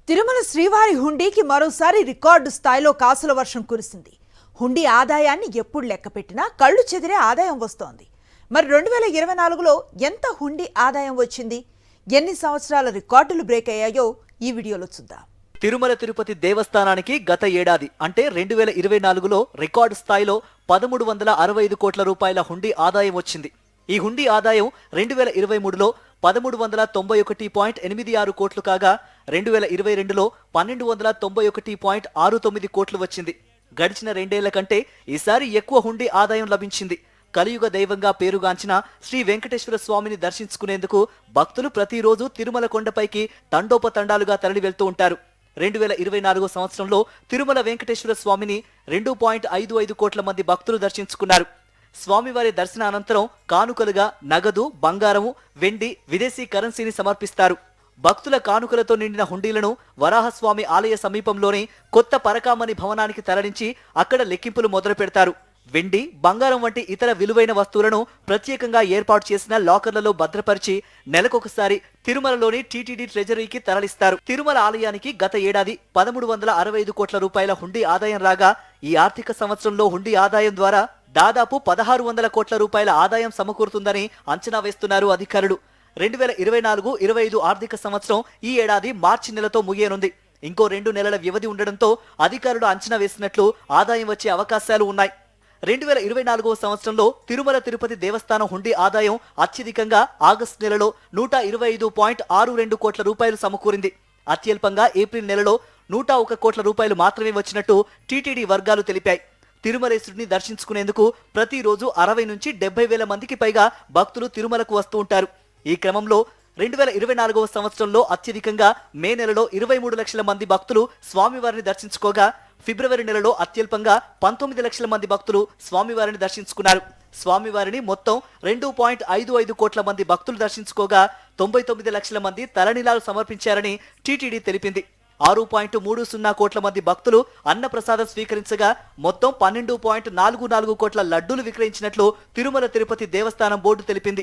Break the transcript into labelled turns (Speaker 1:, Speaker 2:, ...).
Speaker 1: తిరుమల శ్రీవారి హుండీకి మరోసారి రికార్డు స్థాయిలో కాసుల వర్షం కురిసింది. హుండీ ఆదాయాన్ని ఎప్పుడు లెక్కపెట్టినా కళ్ళు చెదిరే ఆదాయం వస్తోంది. మరి 2024లో ఎంత హుండీ ఆదాయం వచ్చింది, ఎన్ని సంవత్సరాల రికార్డులు బ్రేక్ అయ్యాయో ఈ వీడియోలో చూద్దాం.
Speaker 2: తిరుమల తిరుపతి దేవస్థానానికి గత ఏడాది అంటే 2024లో రికార్డు స్థాయిలో 1365 కోట్ల రూపాయల హుండీ ఆదాయం వచ్చింది. ఈ హుండీ ఆదాయం 2023లో 1391.86 కోట్లు కాగా 2022లో 1291.69 కోట్లు వచ్చింది. గడిచిన రెండేళ్ల కంటే ఈసారి ఎక్కువ హుండీ ఆదాయం లభించింది. కలియుగ దైవంగా పేరుగాంచిన శ్రీ వెంకటేశ్వర స్వామిని దర్శించుకునేందుకు భక్తులు ప్రతిరోజు తిరుమల కొండపైకి తండోపతండాలుగా తరలి వెళ్తూ ఉంటారు. 2024 సంవత్సరంలో తిరుమల వెంకటేశ్వర స్వామిని 2.55 కోట్ల మంది భక్తులు దర్శించుకున్నారు. స్వామివారి దర్శన అనంతరం కానుకలుగా నగదు, బంగారము, వెండి, విదేశీ కరెన్సీని సమర్పిస్తారు. భక్తుల కానుకలతో నిండిన హుండీలను వరాహస్వామి ఆలయ సమీపంలోని కొత్త పరకామణి భవనానికి తరలించి అక్కడ లెక్కింపులు మొదలు పెడతారు. వెండి, బంగారం వంటి ఇతర విలువైన వస్తువులను ప్రత్యేకంగా ఏర్పాటు చేసిన లాకర్లలో భద్రపరిచి నెలకొకసారి తిరుమలలోని టీటీడీ ట్రెజరీకి తరలిస్తారు. తిరుమల ఆలయానికి గత ఏడాది 1365 కోట్ల రూపాయల హుండీ ఆదాయం రాగా ఈ ఆర్థిక సంవత్సరంలో హుండీ ఆదాయం ద్వారా దాదాపు 1600 కోట్ల రూపాయల ఆదాయం సమకూరుతుందని అంచనా వేస్తున్నారు అధికారులు. 2024-25 ఆర్థిక సంవత్సరం ఈ ఏడాది మార్చి నెలతో ముగియనుంది. ఇంకో 2 నెలల వ్యవధి ఉండడంతో అధికారులు అంచనా వేసినట్లు ఆదాయం వచ్చే అవకాశాలు ఉన్నాయి. 2024 సంవత్సరంలో తిరుమల తిరుపతి దేవస్థానం హుండీ ఆదాయం అత్యధికంగా ఆగస్టు నెలలో 125.62 కోట్ల రూపాయలు సమకూరింది. అత్యల్పంగా ఏప్రిల్ నెలలో 101 కోట్ల రూపాయలు మాత్రమే వచ్చినట్టు టీటీడీ వర్గాలు తెలిపాయి. తిరుమలేశ్వరుని దర్శించుకునేందుకు ప్రతిరోజు 60 నుంచి 70 వేల మందికి పైగా భక్తులు తిరుమలకు వస్తూ ఉంటారు. ఈ క్రమంలో 2024 సంవత్సరంలో అత్యధికంగా మే నెలలో 23 లక్షల మంది భక్తులు స్వామివారిని దర్శించుకోగా ఫిబ్రవరి నెలలో అత్యల్పంగా 19 లక్షల మంది భక్తులు స్వామివారిని దర్శించుకున్నారు. స్వామివారిని మొత్తం 2.55 కోట్ల మంది భక్తులు దర్శించుకోగా 99 లక్షల మంది తలనీలాలు సమర్పించారని టీటీడీ తెలిపింది. 6.30 కోట్ల మంది భక్తులు అన్నప్రసాదం స్వీకరించగా మొత్తం 12.44 కోట్ల లడ్డూలు విక్రయించినట్లు తిరుమల తిరుపతి దేవస్థానం బోర్డు తెలిపింది.